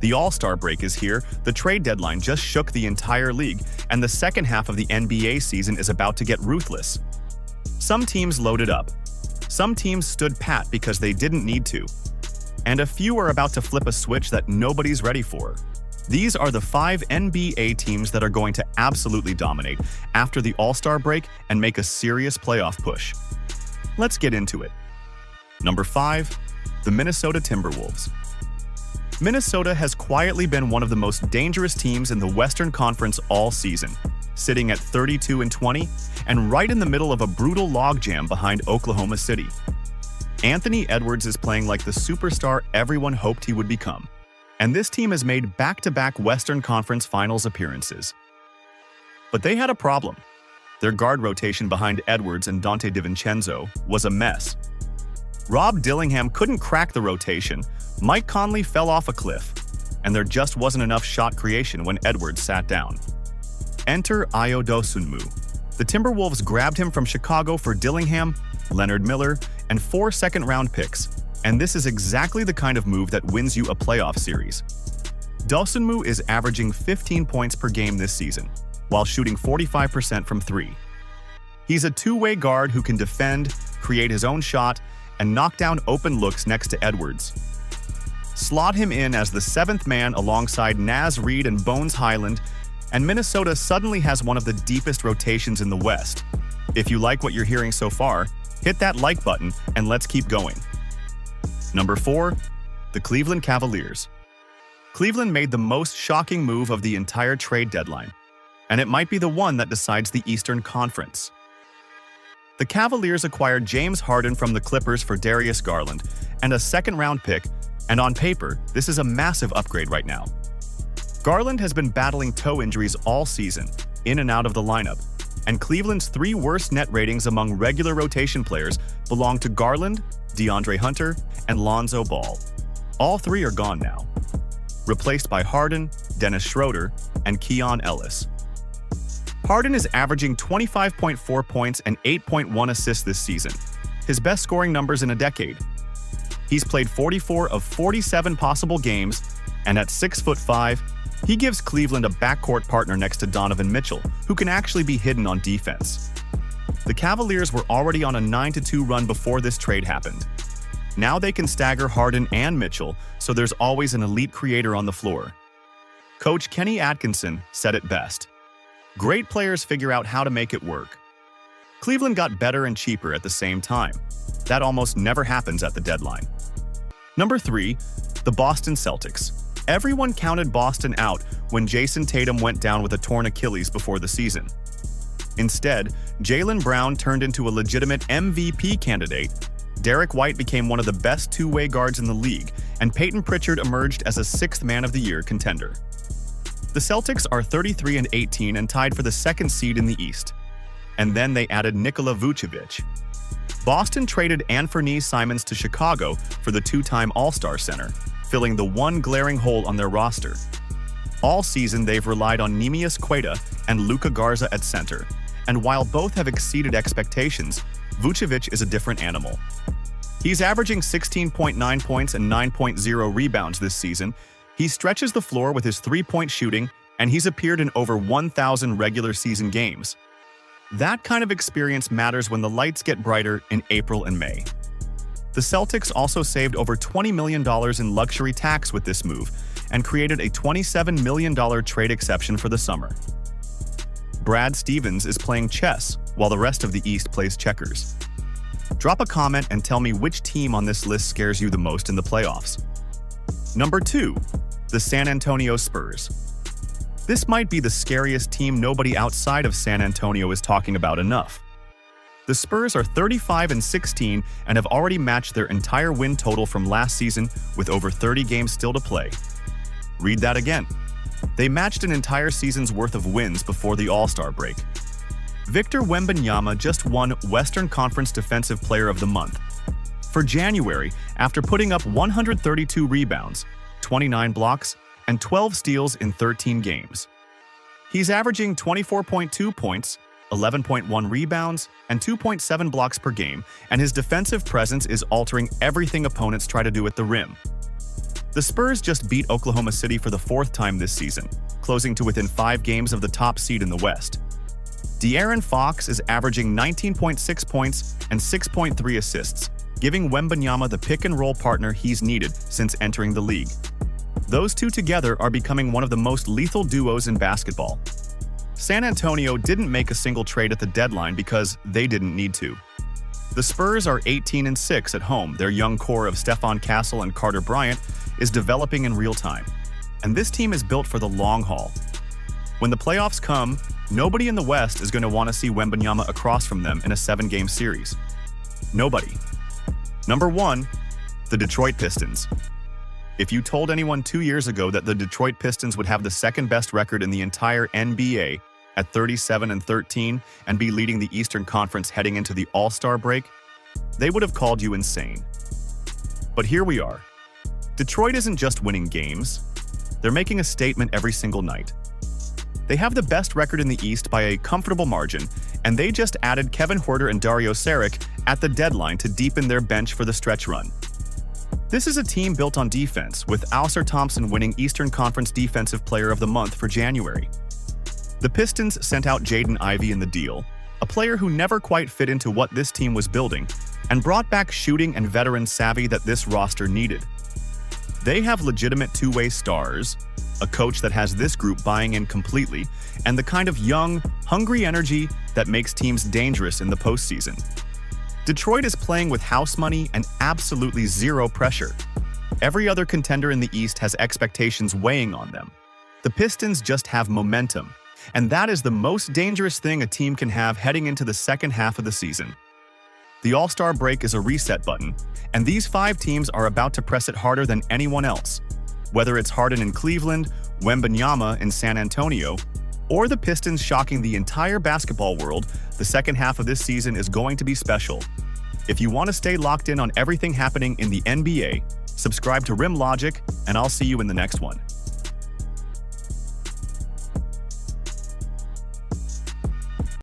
The All-Star break is here, the trade deadline just shook the entire league, and the second half of the NBA season is about to get ruthless. Some teams loaded up. Some teams stood pat because they didn't need to. And a few are about to flip a switch that nobody's ready for. These are the 5 NBA teams that are going to absolutely dominate after the All-Star break and make a serious playoff push. Let's get into it. Number 5, the Minnesota Timberwolves. Minnesota has quietly been one of the most dangerous teams in the Western Conference all season, sitting at 32-20 and right in the middle of a brutal logjam behind Oklahoma City. Anthony Edwards is playing like the superstar everyone hoped he would become, and this team has made back-to-back Western Conference Finals appearances. But they had a problem. Their guard rotation behind Edwards and Dante DiVincenzo was a mess. Rob Dillingham couldn't crack the rotation, Mike Conley fell off a cliff, and there just wasn't enough shot creation when Edwards sat down. Enter Ayo Dosunmu. The Timberwolves grabbed him from Chicago for Dillingham, Leonard Miller, and 4 second-round picks, and this is exactly the kind of move that wins you a playoff series. Dosunmu is averaging 15 points per game this season, while shooting 45% from 3. He's a two-way guard who can defend, create his own shot, and knock down open looks next to Edwards. Slot him in as the 7th man alongside Naz Reid and Bones Highland, and Minnesota suddenly has one of the deepest rotations in the West. If you like what you're hearing so far, hit that like button and let's keep going. Number 4, the Cleveland Cavaliers. Cleveland made the most shocking move of the entire trade deadline, and it might be the one that decides the Eastern Conference. The Cavaliers acquired James Harden from the Clippers for Darius Garland and a second-round pick, and on paper, this is a massive upgrade right now. Garland has been battling toe injuries all season, in and out of the lineup, and Cleveland's 3 worst net ratings among regular rotation players belong to Garland, DeAndre Hunter, and Lonzo Ball. All 3 are gone now, replaced by Harden, Dennis Schroeder, and Keon Ellis. Harden is averaging 25.4 points and 8.1 assists this season, his best scoring numbers in a decade. He's played 44 of 47 possible games, and at 6'5", he gives Cleveland a backcourt partner next to Donovan Mitchell, who can actually be hidden on defense. The Cavaliers were already on a 9-2 run before this trade happened. Now they can stagger Harden and Mitchell, so there's always an elite creator on the floor. Coach Kenny Atkinson said it best. Great players figure out how to make it work. Cleveland got better and cheaper at the same time. That almost never happens at the deadline. Number 3, the Boston Celtics. Everyone counted Boston out when Jason Tatum went down with a torn Achilles before the season. Instead, Jaylen Brown turned into a legitimate MVP candidate, Derek White became one of the best two-way guards in the league, and Peyton Pritchard emerged as a 6th Man of the Year contender. The Celtics are 33-18 and tied for the 2nd seed in the East. And then they added Nikola Vucevic. Boston traded Anthony Simons to Chicago for the 2-time All-Star center, filling the one glaring hole on their roster. All season, they've relied on Neemias Queta and Luka Garza at center, and while both have exceeded expectations, Vucevic is a different animal. He's averaging 16.9 points and 9.0 rebounds this season. He stretches the floor with his three-point shooting, and he's appeared in over 1,000 regular season games. That kind of experience matters when the lights get brighter in April and May. The Celtics also saved over $20 million in luxury tax with this move and created a $27 million trade exception for the summer. Brad Stevens is playing chess while the rest of the East plays checkers. Drop a comment and tell me which team on this list scares you the most in the playoffs. Number 2, the San Antonio Spurs. This might be the scariest team nobody outside of San Antonio is talking about enough. The Spurs are 35-16 and have already matched their entire win total from last season with over 30 games still to play. Read that again. They matched an entire season's worth of wins before the All-Star break. Victor Wembanyama just won Western Conference Defensive Player of the Month. For January, after putting up 132 rebounds, 29 blocks, and 12 steals in 13 games. He's averaging 24.2 points, 11.1 rebounds, and 2.7 blocks per game, and his defensive presence is altering everything opponents try to do at the rim. The Spurs just beat Oklahoma City for the fourth time this season, closing to within 5 games of the top seed in the West. De'Aaron Fox is averaging 19.6 points and 6.3 assists, giving Wembanyama the pick-and-roll partner he's needed since entering the league. Those two together are becoming one of the most lethal duos in basketball. San Antonio didn't make a single trade at the deadline because they didn't need to. The Spurs are 18-6 at home. Their young core of Stephon Castle and Carter Bryant is developing in real time, and this team is built for the long haul. When the playoffs come, nobody in the West is going to want to see Wembanyama across from them in a 7-game series. Nobody. Number 1, the Detroit Pistons. If you told anyone 2 years ago that the Detroit Pistons would have the second-best record in the entire NBA at 37-13 and be leading the Eastern Conference heading into the All-Star break, they would have called you insane. But here we are. Detroit isn't just winning games. They're making a statement every single night. They have the best record in the East by a comfortable margin, and they just added Kevin Huerter and Dario Saric at the deadline to deepen their bench for the stretch run. This is a team built on defense, with Ausar Thompson winning Eastern Conference Defensive Player of the Month for January. The Pistons sent out Jaden Ivey in the deal, a player who never quite fit into what this team was building, and brought back shooting and veteran savvy that this roster needed. They have legitimate two-way stars, a coach that has this group buying in completely, and the kind of young, hungry energy that makes teams dangerous in the postseason. Detroit is playing with house money and absolutely zero pressure. Every other contender in the East has expectations weighing on them. The Pistons just have momentum, and that is the most dangerous thing a team can have heading into the second half of the season. The All-Star break is a reset button, and these 5 teams are about to press it harder than anyone else. Whether it's Harden in Cleveland, Wembanyama in San Antonio, or the Pistons shocking the entire basketball world, the second half of this season is going to be special. If you want to stay locked in on everything happening in the NBA, subscribe to Rim Logic, and I'll see you in the next one.